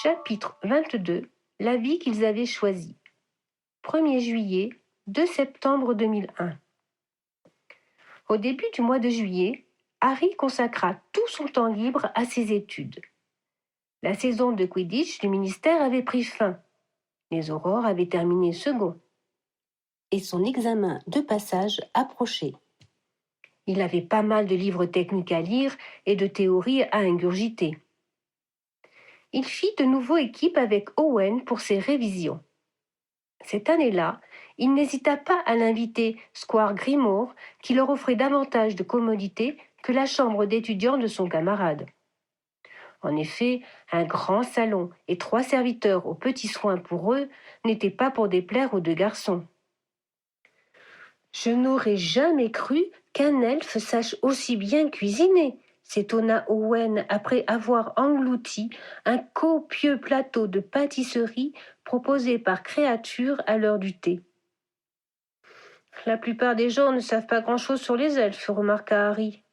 Chapitre 22. La vie qu'ils avaient choisie. 1er juillet, 2 septembre 2001. Au début du mois de juillet, Harry consacra tout son temps libre à ses études. La saison de Quidditch du ministère avait pris fin. Les aurores avaient terminé second. Et son examen de passage approchait. Il avait pas mal de livres techniques à lire et de théories à ingurgiter. Il fit de nouveau équipe avec Owen pour ses révisions. Cette année-là, il n'hésita pas à l'inviter Squire Grimmauld, qui leur offrait davantage de commodités que la chambre d'étudiants de son camarade. En effet, un grand salon et 3 serviteurs aux petits soins pour eux n'étaient pas pour déplaire aux 2 garçons. « Je n'aurais jamais cru qu'un elfe sache aussi bien cuisiner », s'étonna Owen après avoir englouti un copieux plateau de pâtisserie proposé par créature à l'heure du thé. « La plupart des gens ne savent pas grand-chose sur les elfes, remarqua Harry.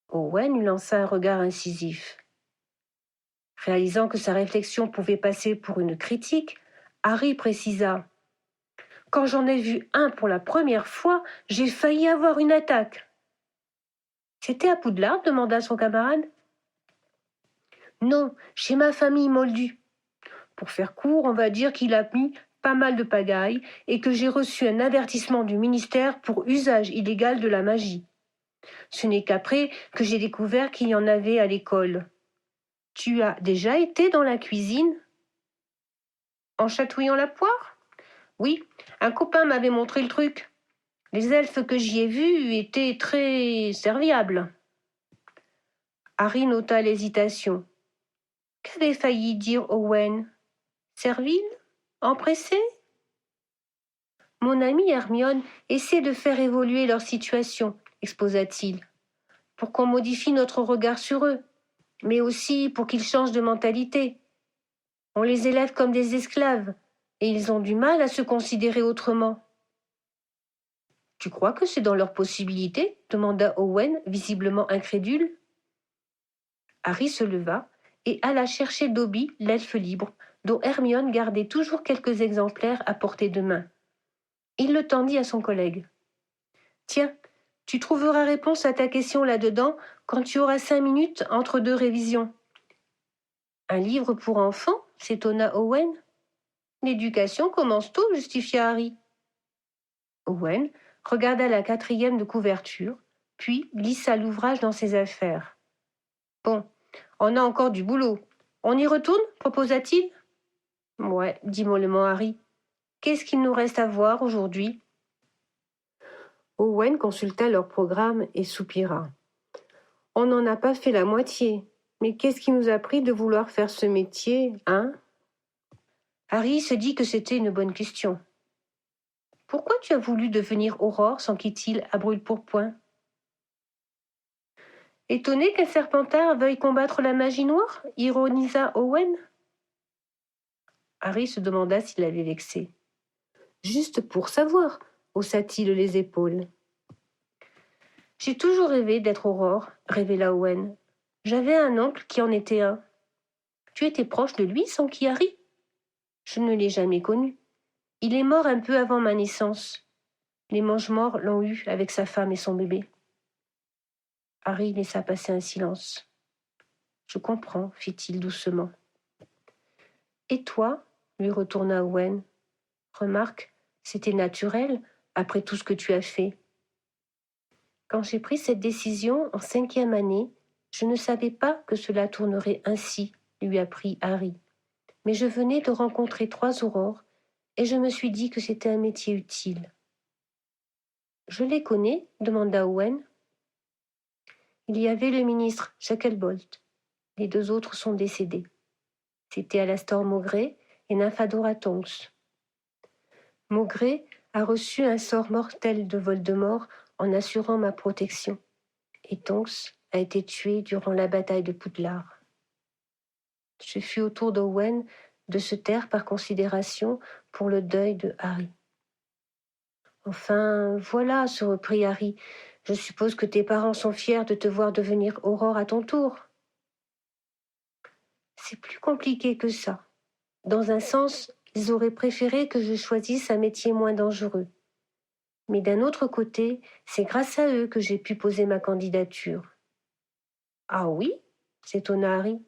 Owen lui lança un regard incisif. Réalisant que sa réflexion pouvait passer pour une critique, Harry précisa. « Quand j'en ai vu un pour la première fois, j'ai failli avoir une attaque. » « C'était à Poudlard ?» demanda son camarade. « Non, chez ma famille moldue. Pour faire court, on va dire qu'il a mis pas mal de pagaille et que j'ai reçu un avertissement du ministère pour usage illégal de la magie. Ce n'est qu'après que j'ai découvert qu'il y en avait à l'école. Tu as déjà été dans la cuisine ? En chatouillant la poire ? Oui, un copain m'avait montré le truc. Les elfes que j'y ai vus étaient très serviables. » Harry nota l'hésitation. Qu'avait failli dire Owen ? Servile ? Empressé ? Mon ami Hermione essaie de faire évoluer leur situation, exposa-t-il, pour qu'on modifie notre regard sur eux, mais aussi pour qu'ils changent de mentalité. On les élève comme des esclaves, et ils ont du mal à se considérer autrement. « Tu crois que c'est dans leurs possibilités ? Demanda Owen, visiblement incrédule. Harry se leva et alla chercher Dobby, l'elfe libre, dont Hermione gardait toujours quelques exemplaires à portée de main. Il le tendit à son collègue. « Tiens, tu trouveras réponse à ta question là-dedans quand tu auras 5 minutes entre 2 révisions. »« Un livre pour enfants ?» s'étonna Owen. « L'éducation commence tôt, » justifia Harry. Owen regarda la 4e de couverture, puis glissa l'ouvrage dans ses affaires. « Bon, on a encore du boulot. On y retourne ?» proposa-t-il. « Ouais, » dit mollement Harry. « Qu'est-ce qu'il nous reste à voir aujourd'hui ?» Owen consulta leur programme et soupira. « On n'en a pas fait la moitié. Mais qu'est-ce qui nous a pris de vouloir faire ce métier, hein ?» Harry se dit que c'était une bonne question. « Pourquoi tu as voulu devenir Aurore ?» s'enquit-il à brûle-pourpoint. « Étonné qu'un serpentard veuille combattre la magie noire ?» ironisa Owen. Harry se demanda s'il avait vexé. « Juste pour savoir !» haussa-t-il les épaules. « J'ai toujours rêvé d'être Aurore », révéla Owen. « J'avais un oncle qui en était un. »« Tu étais proche de lui ?» s'enquit Harry. « Je ne l'ai jamais connu. Il est mort un peu avant ma naissance. Les mange-morts l'ont eu avec sa femme et son bébé. » Harry laissa passer un silence. « Je comprends, » fit-il doucement. « Et toi ?» lui retourna Owen. « Remarque, c'était naturel, après tout ce que tu as fait. » Quand j'ai pris cette décision en 5e année, je ne savais pas que cela tournerait ainsi, lui apprit Harry. Mais je venais de rencontrer 3 aurores et je me suis dit que c'était un métier utile. « Je les connais ?» demanda Owen. Il y avait le ministre Shacklebolt. Les 2 autres sont décédés. C'était Alastor Maugrey et Nymphadora Tonks. Maugrey a reçu un sort mortel de Voldemort en assurant ma protection, et Tonks a été tué durant la bataille de Poudlard. Ce fut au tour d'Owen de se taire par considération pour le deuil de Harry. « Enfin, voilà, » se reprit Harry, « je suppose que tes parents sont fiers de te voir devenir Aurore à ton tour. » C'est plus compliqué que ça. Dans un sens, ils auraient préféré que je choisisse un métier moins dangereux. Mais d'un autre côté, c'est grâce à eux que j'ai pu poser ma candidature. Ah oui? S'étonna Harry.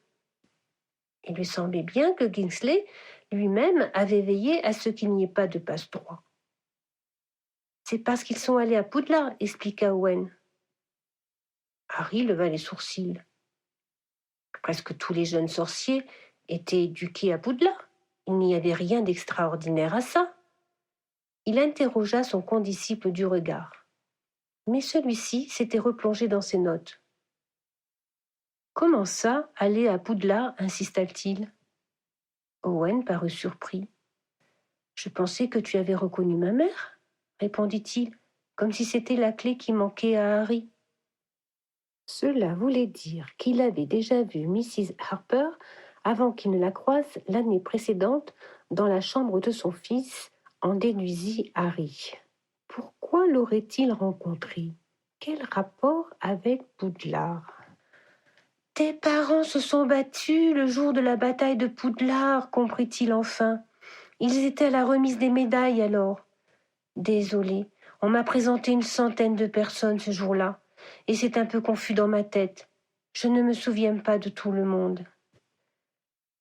Il lui semblait bien que Kingsley lui-même avait veillé à ce qu'il n'y ait pas de passe-droit. C'est parce qu'ils sont allés à Poudlard, expliqua Owen. Harry leva les sourcils. Presque tous les jeunes sorciers étaient éduqués à Poudlard. Il n'y avait rien d'extraordinaire à ça. Il interrogea son condisciple du regard. Mais celui-ci s'était replongé dans ses notes. « Comment ça, aller à Poudlard » insista-t-il. Owen parut surpris. « Je pensais que tu avais reconnu ma mère » répondit-il, comme si c'était la clé qui manquait à Harry. Cela voulait dire qu'il avait déjà vu Mrs. Harper avant qu'il ne la croise l'année précédente dans la chambre de son fils, en déduisit Harry. Pourquoi l'aurait-il rencontrée? Quel rapport avec Poudlard? Tes parents se sont battus le jour de la bataille de Poudlard, comprit-il enfin. Ils étaient à la remise des médailles alors. Désolé, on m'a présenté une centaine de personnes ce jour-là, et c'est un peu confus dans ma tête. Je ne me souviens pas de tout le monde.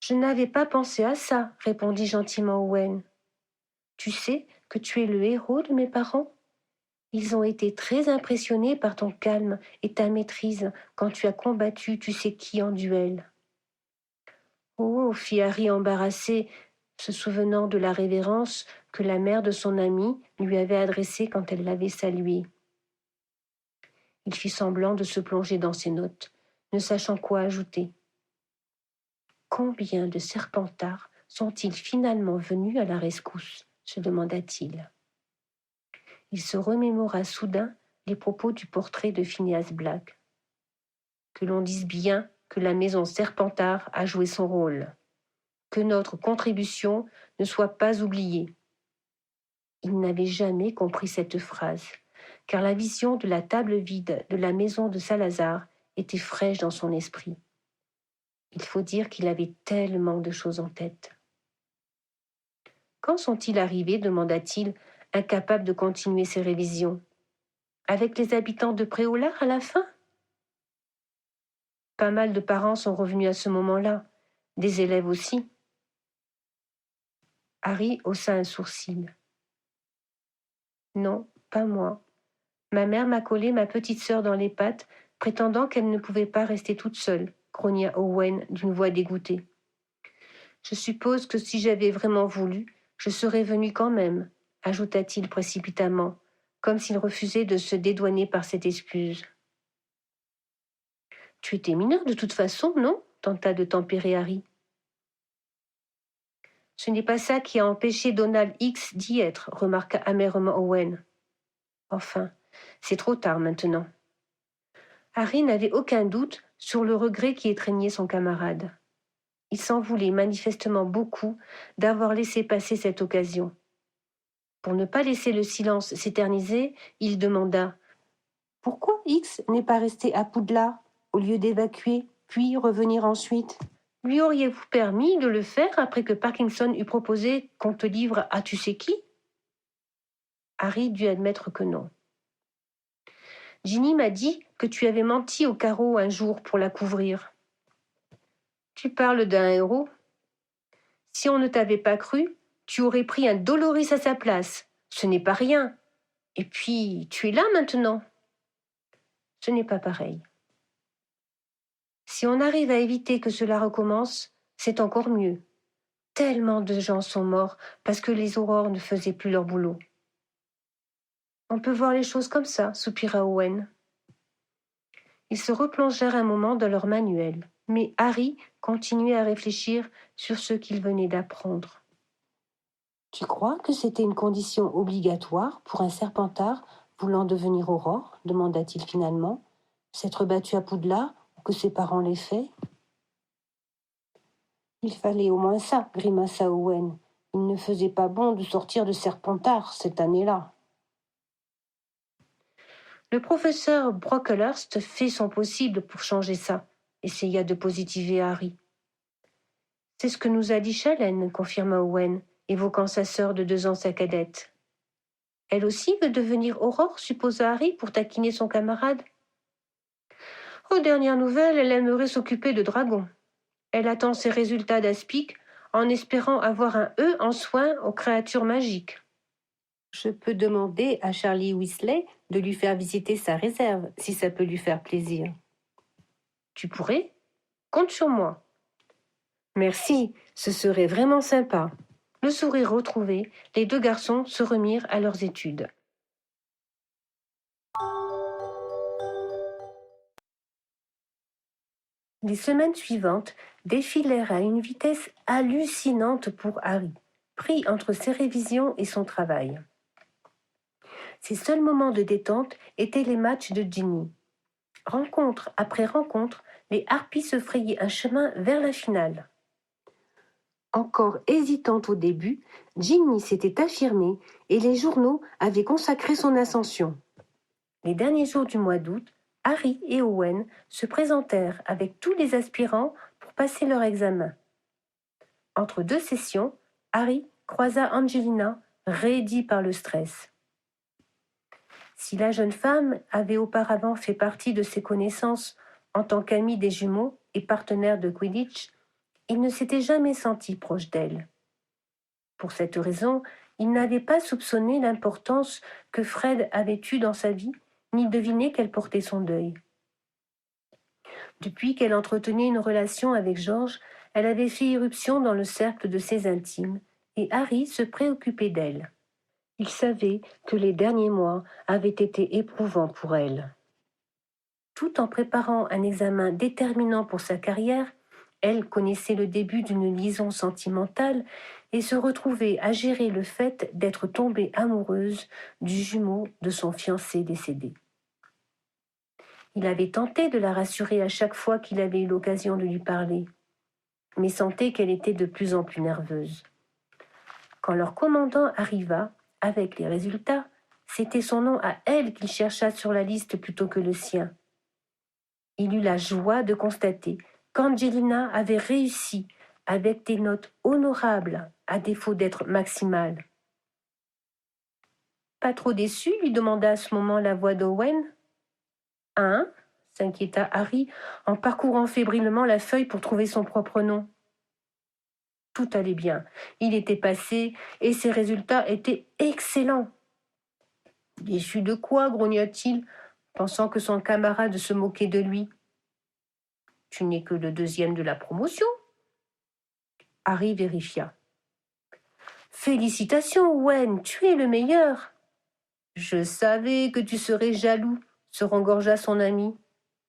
Je n'avais pas pensé à ça, répondit gentiment Owen. Tu sais que tu es le héros de mes parents? Ils ont été très impressionnés par ton calme et ta maîtrise quand tu as combattu tu sais qui en duel. Oh, fit Harry embarrassé, se souvenant de la révérence que la mère de son ami lui avait adressée quand elle l'avait salué. Il fit semblant de se plonger dans ses notes, ne sachant quoi ajouter. Combien de Serpentards sont-ils finalement venus à la rescousse? Se demanda-t-il. Il se remémora soudain les propos du portrait de Phineas Black. Que l'on dise bien que la maison Serpentard a joué son rôle, que notre contribution ne soit pas oubliée. Il n'avait jamais compris cette phrase, car la vision de la table vide de la maison de Salazar était fraîche dans son esprit. Il faut dire qu'il avait tellement de choses en tête. Quand sont-ils arrivés? Demanda-t-il, incapable de continuer ses révisions. Avec les habitants de Préolard à la fin? Pas mal de parents sont revenus à ce moment-là, des élèves aussi. Harry haussa un sourcil. Non, pas moi. Ma mère m'a collé ma petite sœur dans les pattes, prétendant qu'elle ne pouvait pas rester toute seule, grogna Owen d'une voix dégoûtée. Je suppose que si j'avais vraiment voulu, je serais venu quand même, ajouta-t-il précipitamment, comme s'il refusait de se dédouaner par cette excuse. Tu étais mineur de toute façon, non? Tenta de tempérer Harry. Ce n'est pas ça qui a empêché Donald X d'y être, remarqua amèrement Owen. Enfin, c'est trop tard maintenant. Harry n'avait aucun doute sur le regret qui étreignait son camarade. Il s'en voulait manifestement beaucoup d'avoir laissé passer cette occasion. Pour ne pas laisser le silence s'éterniser, il demanda « Pourquoi X n'est pas resté à Poudlard au lieu d'évacuer, puis revenir ensuite ? Lui auriez-vous permis de le faire après que Parkinson eut proposé qu'on te livre à tu sais qui ?» Harry dut admettre que non. « Ginny m'a dit que tu avais menti au carreau un jour pour la couvrir. »« Tu parles d'un héros. Si on ne t'avait pas cru, tu aurais pris un Doloris à sa place. Ce n'est pas rien. Et puis, tu es là maintenant. » Ce n'est pas pareil. Si on arrive à éviter que cela recommence, c'est encore mieux. Tellement de gens sont morts parce que les aurores ne faisaient plus leur boulot. On peut voir les choses comme ça, soupira Owen. Ils se replongèrent un moment dans leur manuel, mais Harry continuait à réfléchir sur ce qu'il venait d'apprendre. Tu crois que c'était une condition obligatoire pour un Serpentard voulant devenir aurore? Demanda-t-il finalement. S'être battu à Poudlard ou que ses parents l'aient fait? Il fallait au moins ça, grimaça Owen. Il ne faisait pas bon de sortir de Serpentard cette année-là. Le professeur Brocklehurst fait son possible pour changer ça, essaya de positiver Harry. C'est ce que nous a dit Shalane, confirma Owen, évoquant sa sœur de 2 ans, sa cadette. Elle aussi veut devenir Aurore, supposa Harry pour taquiner son camarade. Aux dernières nouvelles, elle aimerait s'occuper de dragons. Elle attend ses résultats d'aspic en espérant avoir un E en soin aux créatures magiques. Je peux demander à Charlie Weasley de lui faire visiter sa réserve, si ça peut lui faire plaisir. Tu pourrais ? Compte sur moi. Merci, ce serait vraiment sympa. Le sourire retrouvé, les 2 garçons se remirent à leurs études. Les semaines suivantes défilèrent à une vitesse hallucinante pour Harry, pris entre ses révisions et son travail. Ses seuls moments de détente étaient les matchs de Ginny. Rencontre après rencontre, les harpies se frayaient un chemin vers la finale. Encore hésitante au début, Ginny s'était affirmée et les journaux avaient consacré son ascension. Les derniers jours du mois d'août, Harry et Owen se présentèrent avec tous les aspirants pour passer leur examen. Entre 2 sessions, Harry croisa Angelina, raidie par le stress. Si la jeune femme avait auparavant fait partie de ses connaissances en tant qu'amie des jumeaux et partenaire de Quidditch, il ne s'était jamais senti proche d'elle. Pour cette raison, il n'avait pas soupçonné l'importance que Fred avait eue dans sa vie, ni deviné qu'elle portait son deuil. Depuis qu'elle entretenait une relation avec George, elle avait fait irruption dans le cercle de ses intimes, et Harry se préoccupait d'elle. Il savait que les derniers mois avaient été éprouvants pour elle. Tout en préparant un examen déterminant pour sa carrière, elle connaissait le début d'une liaison sentimentale et se retrouvait à gérer le fait d'être tombée amoureuse du jumeau de son fiancé décédé. Il avait tenté de la rassurer à chaque fois qu'il avait eu l'occasion de lui parler, mais sentait qu'elle était de plus en plus nerveuse. Quand leur commandant arriva, avec les résultats, c'était son nom à elle qu'il chercha sur la liste plutôt que le sien. Il eut la joie de constater qu'Angelina avait réussi avec des notes honorables, à défaut d'être maximales. « Pas trop déçu ?» lui demanda à ce moment la voix d'Owen. « Hein ?» s'inquiéta Harry en parcourant fébrilement la feuille pour trouver son propre nom. Tout allait bien. Il était passé et ses résultats étaient excellents. « Déçu de quoi ?» grogna-t-il, pensant que son camarade se moquait de lui. « Tu n'es que le 2e de la promotion. » Harry vérifia. « Félicitations, Owen, tu es le meilleur. »« Je savais que tu serais jaloux, » se rengorgea son ami.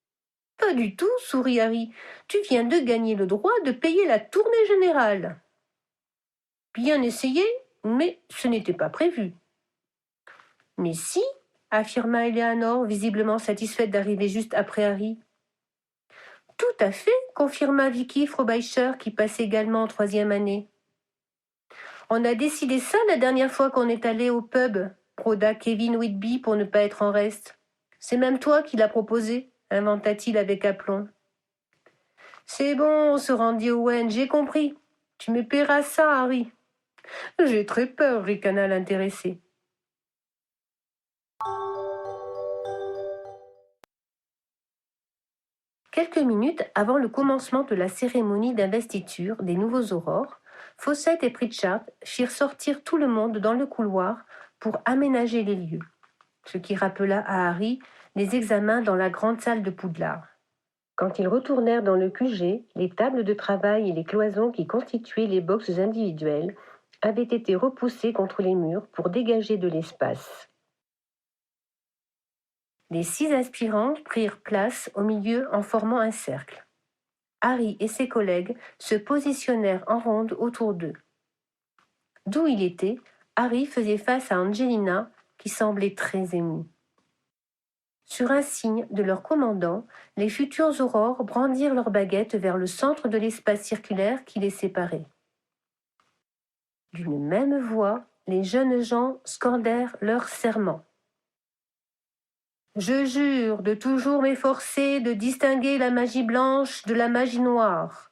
« Pas du tout, » sourit Harry. « Tu viens de gagner le droit de payer la tournée générale. » Bien essayé, mais ce n'était pas prévu. « Mais si, » affirma Eleanor, visiblement satisfaite d'arriver juste après Harry. « Tout à fait, » confirma Vicky Frobisher, qui passait également en 3e année. « On a décidé ça la dernière fois qu'on est allé au pub, » broda Kevin Whitby pour ne pas être en reste. « C'est même toi qui l'as proposé, » inventa-t-il avec aplomb. « C'est bon, se rendit Owen, j'ai compris. Tu me paieras ça, Harry. »« J'ai très peur, » ricana l'intéressé. Quelques minutes avant le commencement de la cérémonie d'investiture des nouveaux aurores, Fawcett et Pritchard firent sortir tout le monde dans le couloir pour aménager les lieux, ce qui rappela à Harry les examens dans la grande salle de Poudlard. Quand ils retournèrent dans le QG, les tables de travail et les cloisons qui constituaient les boxes individuelles avaient été repoussées contre les murs pour dégager de l'espace. Les 6 aspirants prirent place au milieu en formant un cercle. Harry et ses collègues se positionnèrent en ronde autour d'eux. D'où il était, Harry faisait face à Angelina, qui semblait très émue. Sur un signe de leur commandant, les futures aurores brandirent leurs baguettes vers le centre de l'espace circulaire qui les séparait. D'une même voix, les jeunes gens scandèrent leur serment. « Je jure de toujours m'efforcer de distinguer la magie blanche de la magie noire,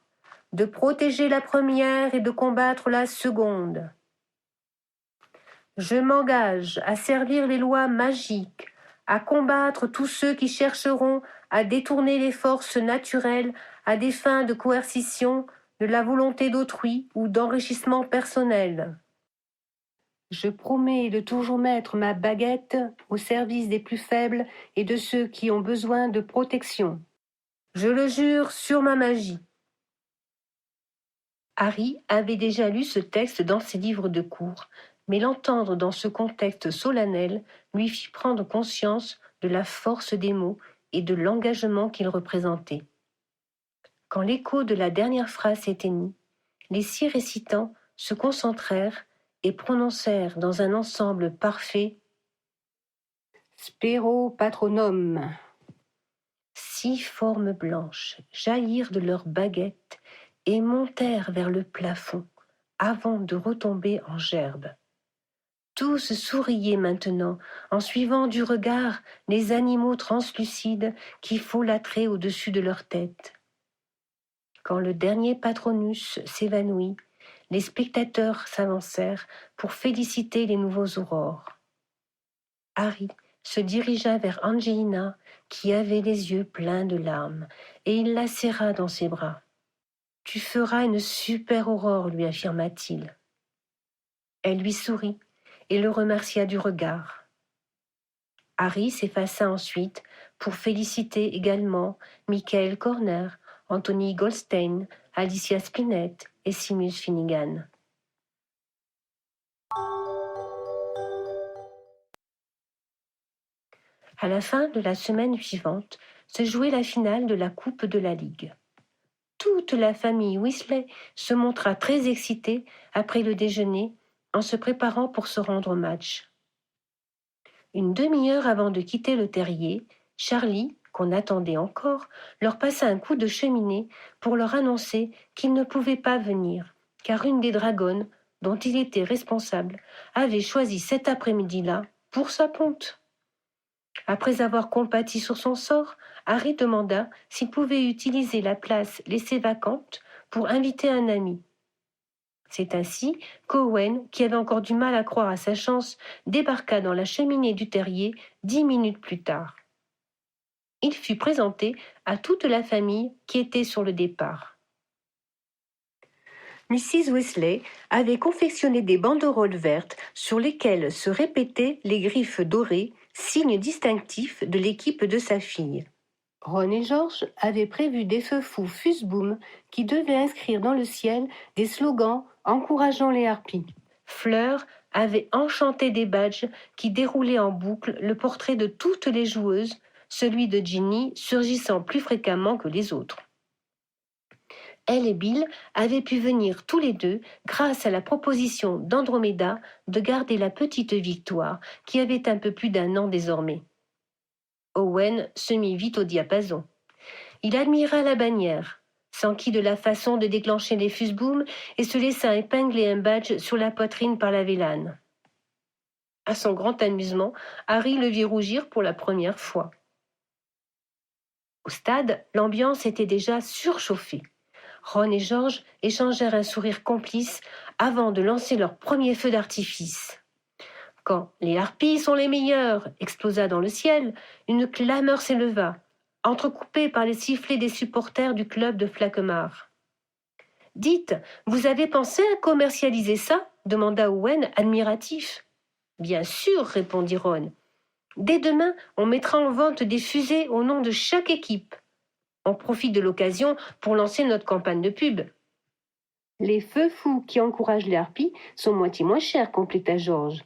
de protéger la première et de combattre la seconde. Je m'engage à servir les lois magiques, à combattre tous ceux qui chercheront à détourner les forces naturelles à des fins de coercition, de la volonté d'autrui ou d'enrichissement personnel. Je promets de toujours mettre ma baguette au service des plus faibles et de ceux qui ont besoin de protection. Je le jure sur ma magie. Harry avait déjà lu ce texte dans ses livres de cours, mais l'entendre dans ce contexte solennel lui fit prendre conscience de la force des mots et de l'engagement qu'ils représentaient. Quand l'écho de la dernière phrase s'éteignit, les 6 récitants se concentrèrent et prononcèrent dans un ensemble parfait « Spero patronum ». 6 formes blanches jaillirent de leurs baguettes et montèrent vers le plafond avant de retomber en gerbes. Tous souriaient maintenant en suivant du regard les animaux translucides qui folâtraient au-dessus de leur tête. Quand le dernier patronus s'évanouit, les spectateurs s'avancèrent pour féliciter les nouveaux aurores. Harry se dirigea vers Angelina, qui avait les yeux pleins de larmes, et il la serra dans ses bras. « Tu feras une super aurore, lui affirma-t-il. Elle lui sourit et le remercia du regard. Harry s'effaça ensuite pour féliciter également Michael Corner, Anthony Goldstein, Alicia Spinett et Seamus Finnegan. À la fin de la semaine suivante, se jouait la finale de la Coupe de la Ligue. Toute la famille Weasley se montra très excitée après le déjeuner en se préparant pour se rendre au match. Une demi-heure avant de quitter le terrier, Charlie, qu'on attendait encore, leur passa un coup de cheminée pour leur annoncer qu'il ne pouvait pas venir, car une des dragonnes, dont il était responsable, avait choisi cet après-midi-là pour sa ponte. Après avoir compati sur son sort, Harry demanda s'il pouvait utiliser la place laissée vacante pour inviter un ami. C'est ainsi qu'Owen, qui avait encore du mal à croire à sa chance, débarqua dans la cheminée du terrier 10 minutes plus tard. Il fut présenté à toute la famille qui était sur le départ. Mrs. Weasley avait confectionné des banderoles vertes sur lesquelles se répétaient les griffes dorées, signe distinctif de l'équipe de sa fille. Ron et George avaient prévu des feux fous fusboom qui devaient inscrire dans le ciel des slogans encourageant les harpies. Fleur avait enchanté des badges qui déroulaient en boucle le portrait de toutes les joueuses, celui de Ginny surgissant plus fréquemment que les autres. Elle et Bill avaient pu venir tous les deux grâce à la proposition d'Andromeda de garder la petite Victoire, qui avait un peu plus d'1 an désormais. Owen se mit vite au diapason. Il admira la bannière, s'enquit de la façon de déclencher les fusbooms et se laissa épingler un badge sur la poitrine par la vélane. À son grand amusement, Harry le vit rougir pour la première fois. Au stade, l'ambiance était déjà surchauffée. Ron et George échangèrent un sourire complice avant de lancer leur premier feu d'artifice. Quand « Les harpies sont les meilleures » explosa dans le ciel, une clameur s'éleva, entrecoupée par les sifflets des supporters du club de Flaquemart. « Dites, vous avez pensé à commercialiser ça » demanda Owen, admiratif. « Bien sûr » répondit Ron. « Dès demain, on mettra en vente des fusées au nom de chaque équipe. On profite de l'occasion pour lancer notre campagne de pub. » « Les feux fous qui encouragent les harpies sont moitié moins chers » compléta George.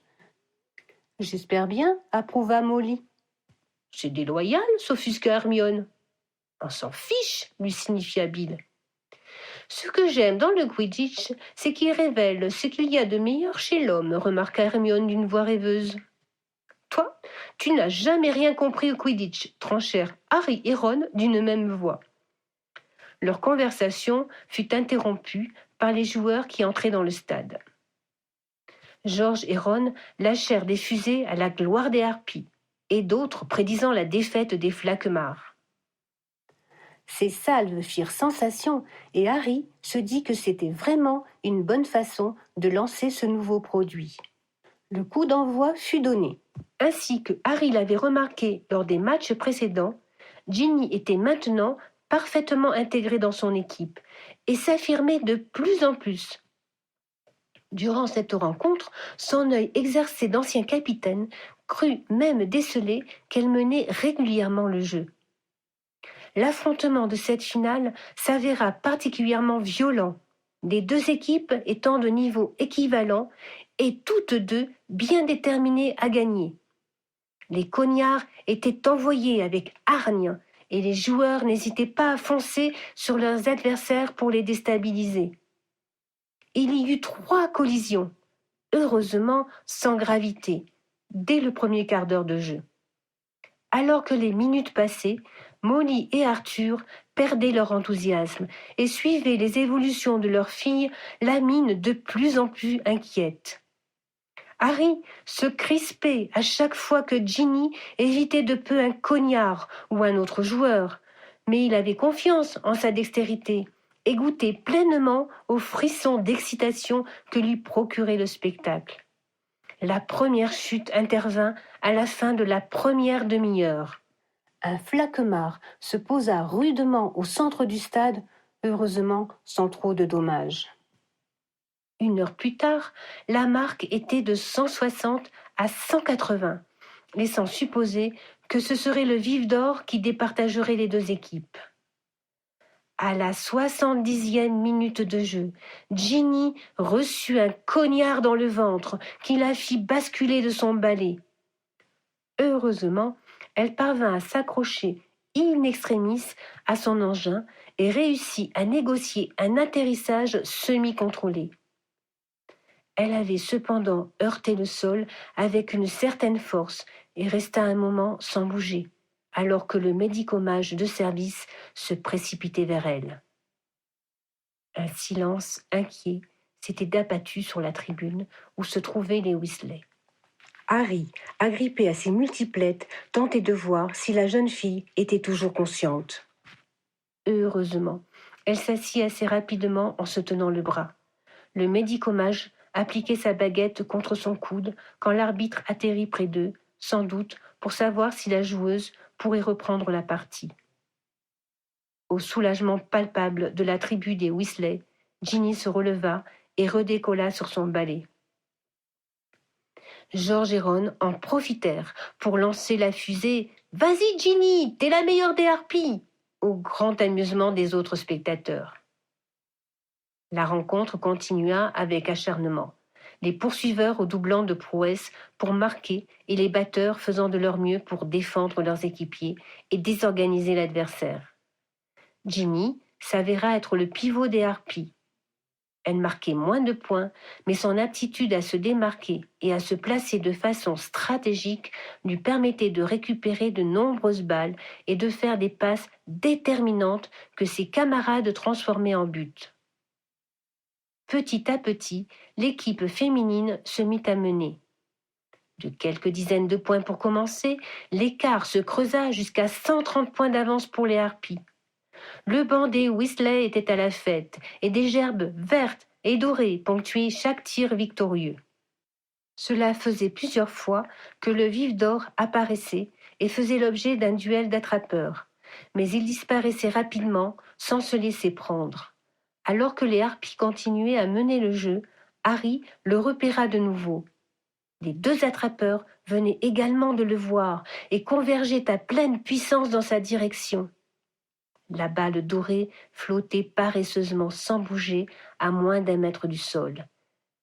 « J'espère bien » approuva Molly. « C'est déloyal » s'offusqua Hermione. « On s'en fiche » lui signifia Bill. « Ce que j'aime dans le Quidditch, c'est qu'il révèle ce qu'il y a de meilleur chez l'homme » remarqua Hermione d'une voix rêveuse. « Toi, tu n'as jamais rien compris au Quidditch » tranchèrent Harry et Ron d'une même voix. Leur conversation fut interrompue par les joueurs qui entraient dans le stade. George et Ron lâchèrent des fusées à la gloire des harpies, et d'autres prédisant la défaite des Flaquemart. Ces salves firent sensation et Harry se dit que c'était vraiment une bonne façon de lancer ce nouveau produit. Le coup d'envoi fut donné. Ainsi que Harry l'avait remarqué lors des matchs précédents, Ginny était maintenant parfaitement intégrée dans son équipe et s'affirmait de plus en plus. Durant cette rencontre, son œil exercé d'ancien capitaine crut même déceler qu'elle menait régulièrement le jeu. L'affrontement de cette finale s'avéra particulièrement violent, les deux équipes étant de niveau équivalent et toutes deux bien déterminées à gagner. Les cognards étaient envoyés avec hargne et les joueurs n'hésitaient pas à foncer sur leurs adversaires pour les déstabiliser. Il y eut 3 collisions, heureusement sans gravité, dès le premier quart d'heure de jeu. Alors que les minutes passaient, Molly et Arthur perdaient leur enthousiasme et suivaient les évolutions de leur fille, la mine de plus en plus inquiète. Harry se crispait à chaque fois que Ginny évitait de peu un cognard ou un autre joueur, mais il avait confiance en sa dextérité et goûtait pleinement aux frissons d'excitation que lui procurait le spectacle. La première chute intervint à la fin de la première demi-heure. Un flaquemart se posa rudement au centre du stade, heureusement sans trop de dommages. 1 heure plus tard, la marque était de 160 à 180, laissant supposer que ce serait le vif d'or qui départagerait les deux équipes. À la 70e minute de jeu, Ginny reçut un cognard dans le ventre qui la fit basculer de son balai. Heureusement, elle parvint à s'accrocher in extremis à son engin et réussit à négocier un atterrissage semi-contrôlé. Elle avait cependant heurté le sol avec une certaine force et resta un moment sans bouger, alors que le médicomage de service se précipitait vers elle. Un silence inquiet s'était abattu sur la tribune où se trouvaient les Weasley. Harry, agrippé à ses multiplettes, tentait de voir si la jeune fille était toujours consciente. Heureusement, elle s'assit assez rapidement en se tenant le bras. Le médicomage appliquait sa baguette contre son coude quand l'arbitre atterrit près d'eux, sans doute pour savoir si la joueuse pourrait reprendre la partie. Au soulagement palpable de la tribu des Weasley, Ginny se releva et redécolla sur son balai. George et Ron en profitèrent pour lancer la fusée « Vas-y Ginny, t'es la meilleure des harpies !» au grand amusement des autres spectateurs. La rencontre continua avec acharnement, les poursuiveurs redoublant de prouesses pour marquer et les batteurs faisant de leur mieux pour défendre leurs équipiers et désorganiser l'adversaire. Ginny s'avéra être le pivot des harpies. Elle marquait moins de points, mais son aptitude à se démarquer et à se placer de façon stratégique lui permettait de récupérer de nombreuses balles et de faire des passes déterminantes que ses camarades transformaient en buts. Petit à petit, l'équipe féminine se mit à mener. De quelques dizaines de points pour commencer, l'écart se creusa jusqu'à 130 points d'avance pour les harpies. Le banc des Weasley était à la fête, et des gerbes vertes et dorées ponctuaient chaque tir victorieux. Cela faisait plusieurs fois que le vif d'or apparaissait et faisait l'objet d'un duel d'attrapeurs, mais il disparaissait rapidement sans se laisser prendre. Alors que les harpies continuaient à mener le jeu, Harry le repéra de nouveau. Les 2 attrapeurs venaient également de le voir et convergeaient à pleine puissance dans sa direction. La balle dorée flottait paresseusement sans bouger à moins d'1 mètre du sol.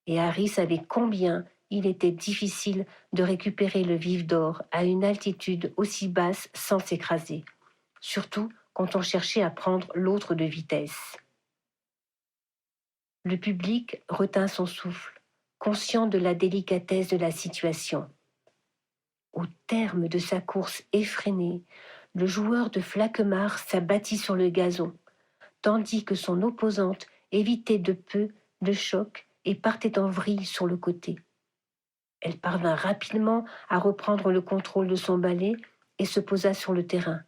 Et Harry savait combien il était difficile de récupérer le vif d'or à une altitude aussi basse sans s'écraser, surtout quand on cherchait à prendre l'autre de vitesse. Le public retint son souffle, conscient de la délicatesse de la situation. Au terme de sa course effrénée, le joueur de Flaquemart s'abattit sur le gazon, tandis que son opposante évitait de peu le choc et partait en vrille sur le côté. Elle parvint rapidement à reprendre le contrôle de son balai et se posa sur le terrain.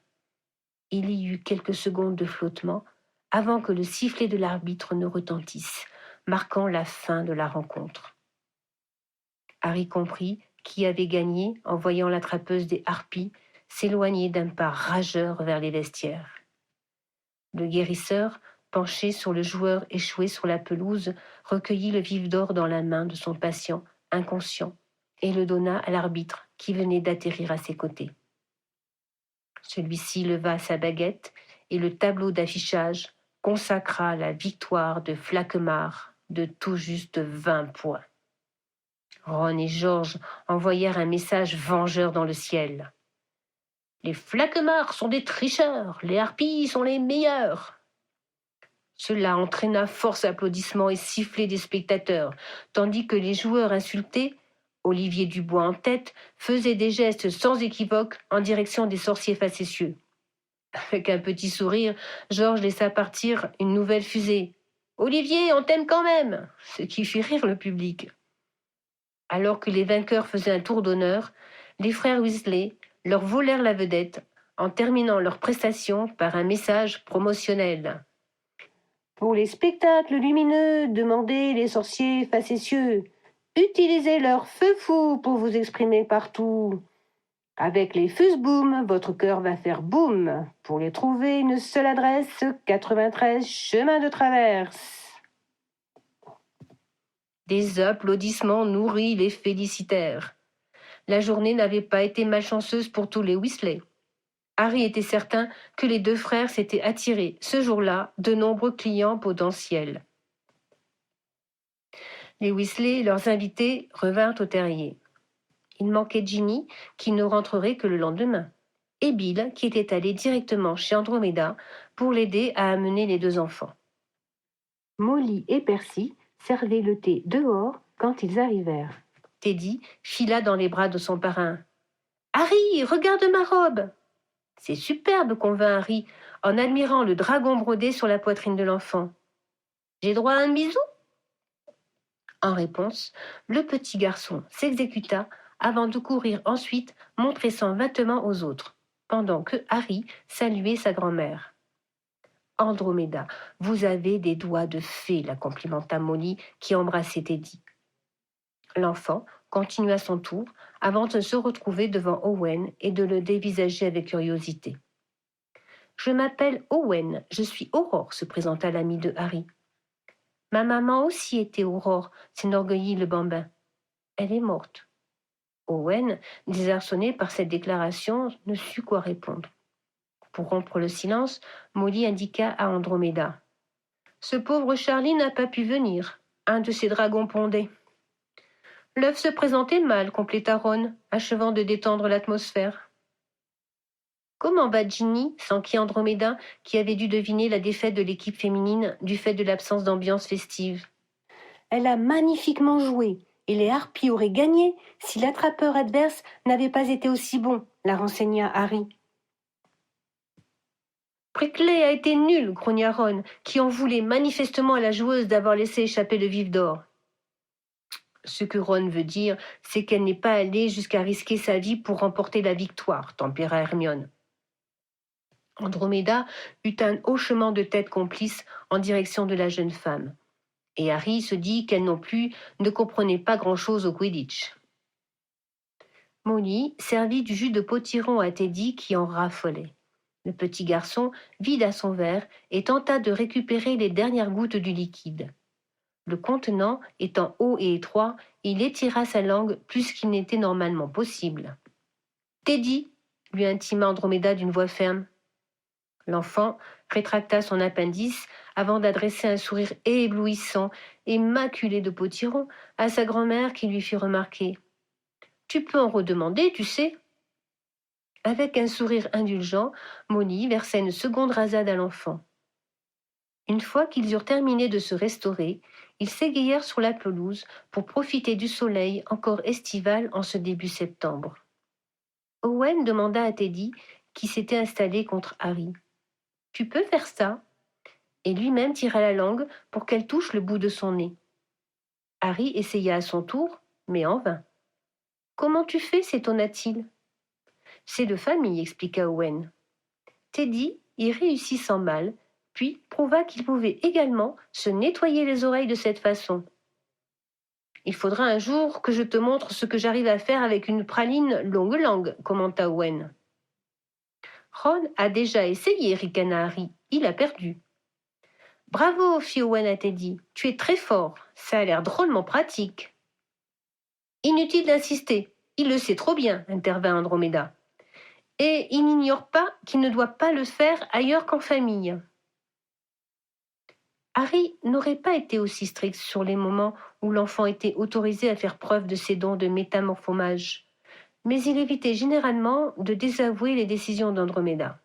Il y eut quelques secondes de flottement avant que le sifflet de l'arbitre ne retentisse, marquant la fin de la rencontre. Harry comprit qui avait gagné en voyant l'attrapeuse des harpies s'éloigner d'un pas rageur vers les vestiaires. Le guérisseur, penché sur le joueur échoué sur la pelouse, recueillit le vif d'or dans la main de son patient, inconscient, et le donna à l'arbitre qui venait d'atterrir à ses côtés. Celui-ci leva sa baguette et le tableau d'affichage consacra la victoire de Flaquemart de tout juste 20 points. Ron et George envoyèrent un message vengeur dans le ciel. « Les Flaquemarts sont des tricheurs, les harpies sont les meilleurs !» Cela entraîna force applaudissements et sifflets des spectateurs, tandis que les joueurs insultés, Olivier Dubois en tête, faisaient des gestes sans équivoque en direction des sorciers facétieux. Avec un petit sourire, Georges laissa partir une nouvelle fusée. « Olivier, on t'aime quand même !» Ce qui fit rire le public. Alors que les vainqueurs faisaient un tour d'honneur, les frères Weasley leur volèrent la vedette en terminant leur prestation par un message promotionnel. Pour les spectacles lumineux, demandez les sorciers facétieux. Utilisez leur feu fou pour vous exprimer partout. Avec les fuseboom, votre cœur va faire boum. Pour les trouver, une seule adresse, 93 chemin de traverse. Des applaudissements nourris les félicitèrent. La journée n'avait pas été malchanceuse pour tous les Weasley. Harry était certain que les deux frères s'étaient attirés, ce jour-là, de nombreux clients potentiels. Les Weasley et leurs invités revinrent au terrier. Il manquait Ginny, qui ne rentrerait que le lendemain, et Bill, qui était allé directement chez Andromeda pour l'aider à amener les deux enfants. Molly et Percy servaient le thé dehors quand ils arrivèrent. Teddy fila dans les bras de son parrain. « Harry, regarde ma robe !»« C'est superbe !» convint Harry en admirant le dragon brodé sur la poitrine de l'enfant. « J'ai droit à un bisou ?» En réponse, le petit garçon s'exécuta avant de courir ensuite montrer son vêtement aux autres, pendant que Harry saluait sa grand-mère. « Andromeda, vous avez des doigts de fée », la complimenta Molly qui embrassait Teddy. L'enfant continua son tour avant de se retrouver devant Owen et de le dévisager avec curiosité. « Je m'appelle Owen, je suis Aurore », se présenta l'ami de Harry. « Ma maman aussi était Aurore », s'enorgueillit le bambin. « Elle est morte. » Owen, désarçonné par cette déclaration, ne sut quoi répondre. Pour rompre le silence, Molly indiqua à Andromeda. « Ce pauvre Charlie n'a pas pu venir. Un de ses dragons pondait. » L'œuf se présentait mal, compléta Ron, achevant de détendre l'atmosphère. « Comment va Ginny ?» s'enquit Andromeda, qui avait dû deviner la défaite de l'équipe féminine du fait de l'absence d'ambiance festive. « Elle a magnifiquement joué, et les harpies auraient gagné si l'attrapeur adverse n'avait pas été aussi bon, la renseigna Harry. « Prickly a été nul, grogna Ron, qui en voulait manifestement à la joueuse d'avoir laissé échapper le vif d'or. Ce que Ron veut dire, c'est qu'elle n'est pas allée jusqu'à risquer sa vie pour remporter la victoire, tempéra Hermione. Andromeda eut un hochement de tête complice en direction de la jeune femme, et Harry se dit qu'elle non plus ne comprenait pas grand-chose au Quidditch. Molly servit du jus de potiron à Teddy qui en raffolait. Le petit garçon vida son verre et tenta de récupérer les dernières gouttes du liquide. Le contenant étant haut et étroit, il étira sa langue plus qu'il n'était normalement possible. « Teddy !» lui intima Andromeda d'une voix ferme. L'enfant rétracta son appendice avant d'adresser un sourire éblouissant et maculé de potiron à sa grand-mère qui lui fit remarquer. « Tu peux en redemander, tu sais !» Avec un sourire indulgent, Molly versa une seconde rasade à l'enfant. Une fois qu'ils eurent terminé de se restaurer, ils s'égayèrent sur la pelouse pour profiter du soleil encore estival en ce début septembre. Owen demanda à Teddy, qui s'était installé contre Harry. « Tu peux faire ça ?» et lui-même tira la langue pour qu'elle touche le bout de son nez. Harry essaya à son tour, mais en vain. « Comment tu fais ?» s'étonna-t-il. « C'est de famille » expliqua Owen. Teddy y réussit sans mal, puis prouva qu'il pouvait également se nettoyer les oreilles de cette façon. « Il faudra un jour que je te montre ce que j'arrive à faire avec une praline longue langue, commenta Owen. Ron a déjà essayé, ricana Harry. Il a perdu. Bravo, fit Owen à Teddy. Tu es très fort. Ça a l'air drôlement pratique. Inutile d'insister. Il le sait trop bien, intervint Andromeda. Et il n'ignore pas qu'il ne doit pas le faire ailleurs qu'en famille. Harry n'aurait pas été aussi strict sur les moments où l'enfant était autorisé à faire preuve de ses dons de métamorphomage, mais il évitait généralement de désavouer les décisions d'Andromeda.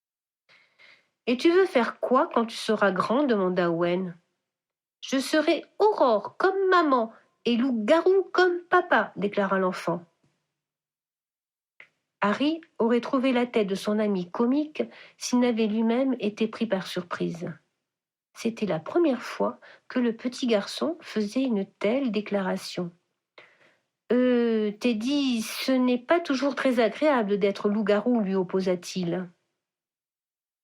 « Et tu veux faire quoi quand tu seras grand ?» demanda Owen. « Je serai Aurore comme maman et loup-garou comme papa » déclara l'enfant. Harry aurait trouvé la tête de son ami comique s'il n'avait lui-même été pris par surprise. C'était la première fois que le petit garçon faisait une telle déclaration. « Teddy, ce n'est pas toujours très agréable d'être loup-garou, lui opposa-t-il.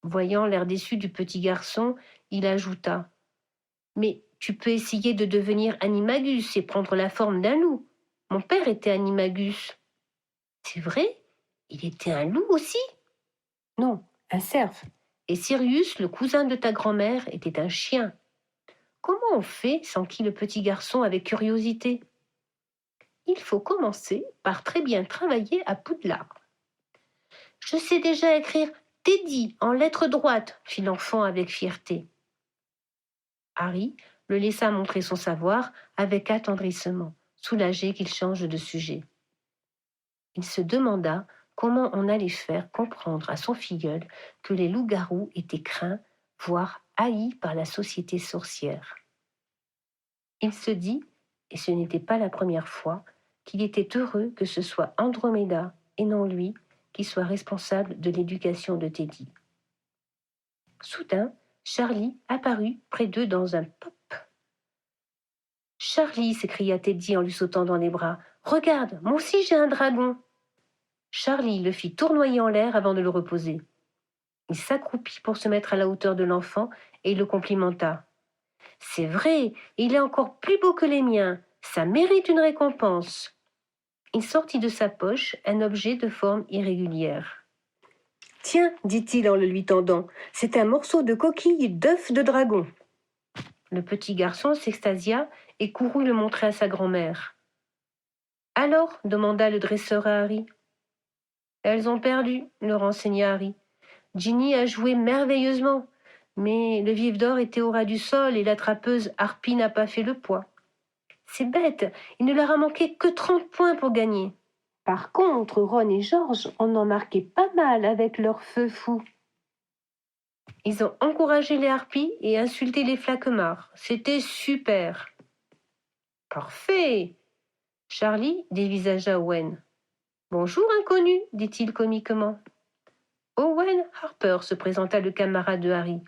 Voyant l'air déçu du petit garçon, il ajouta « Mais tu peux essayer de devenir Animagus et prendre la forme d'un loup. Mon père était Animagus. »« C'est vrai ? Il était un loup aussi ?»« Non, un cerf. Et Sirius, le cousin de ta grand-mère, était un chien. » Comment on fait ? S'enquit le petit garçon avec curiosité. Il faut commencer par très bien travailler à Poudlard. Je sais déjà écrire Teddy en lettres droites, fit l'enfant avec fierté. Harry le laissa montrer son savoir avec attendrissement, soulagé qu'il change de sujet. Il se demanda comment on allait faire comprendre à son filleul que les loups-garous étaient craints, voire haïs par la société sorcière. Il se dit, et ce n'était pas la première fois, qu'il était heureux que ce soit Andromeda et non lui qui soit responsable de l'éducation de Teddy. Soudain, Charlie apparut près d'eux dans un pop. « Charlie !» s'écria Teddy en lui sautant dans les bras. « Regarde, moi aussi j'ai un dragon !» Charlie le fit tournoyer en l'air avant de le reposer. Il s'accroupit pour se mettre à la hauteur de l'enfant et le complimenta. « C'est vrai, il est encore plus beau que les miens. Ça mérite une récompense. » Il sortit de sa poche un objet de forme irrégulière. « Tiens, dit-il en le lui tendant, c'est un morceau de coquille d'œuf de dragon. » Le petit garçon s'extasia et courut le montrer à sa grand-mère. « Alors ?» demanda le dresseur à Harry. « Elles ont perdu, » le renseigna Harry. « Ginny a joué merveilleusement, mais le vif d'or était au ras du sol et l'attrapeuse Harpie n'a pas fait le poids. C'est bête, il ne leur a manqué que 30 points pour gagner. Par contre, Ron et George en ont marqué pas mal avec leur feu fou. Ils ont encouragé les harpies et insulté les flaquemards. C'était super. »« Parfait !» Charlie dévisagea Owen. « Bonjour, inconnu, dit-il comiquement. Owen Harper, se présenta le camarade de Harry.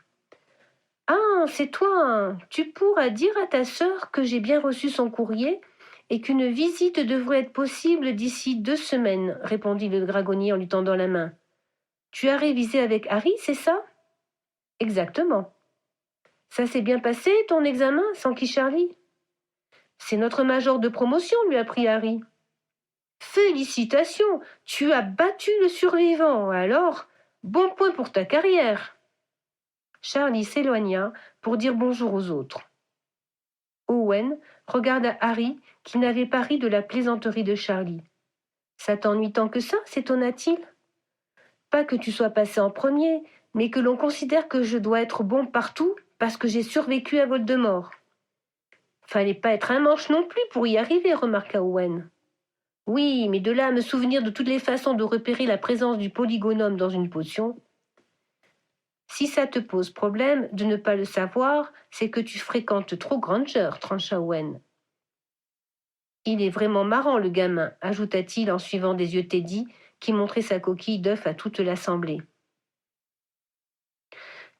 « Ah, c'est toi. Tu pourras dire à ta sœur que j'ai bien reçu son courrier et qu'une visite devrait être possible d'ici 2 semaines, répondit le dragonnier en lui tendant la main. Tu as révisé avec Harry, c'est ça? Exactement. Ça s'est bien passé, ton examen, s'enquit Charlie. C'est notre major de promotion, lui apprit Harry. Félicitations, tu as battu le survivant, alors, bon point pour ta carrière. Charlie s'éloigna pour dire bonjour aux autres. Owen regarda Harry qui n'avait pas ri de la plaisanterie de Charlie. « Ça t'ennuie tant que ça ?» s'étonna-t-il. « Pas que tu sois passé en premier, mais que l'on considère que je dois être bon partout parce que j'ai survécu à Voldemort. »« Fallait pas être un manche non plus pour y arriver, remarqua Owen. »« Oui, mais de là à me souvenir de toutes les façons de repérer la présence du polygonome dans une potion. »« Si ça te pose problème de ne pas le savoir, c'est que tu fréquentes trop Granger, trancha Owen. »« Il est vraiment marrant, le gamin, ajouta-t-il en suivant des yeux Teddy, qui montrait sa coquille d'œuf à toute l'assemblée.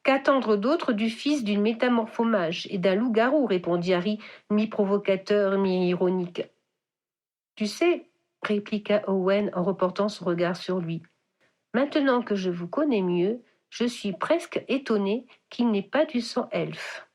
Qu'attendre d'autre du fils d'une métamorphomage et d'un loup-garou, répondit Harry, mi-provocateur, mi-ironique. Tu sais, répliqua Owen en reportant son regard sur lui, Maintenant que je vous connais mieux, je suis presque étonnée qu'il n'ait pas du sang elfe.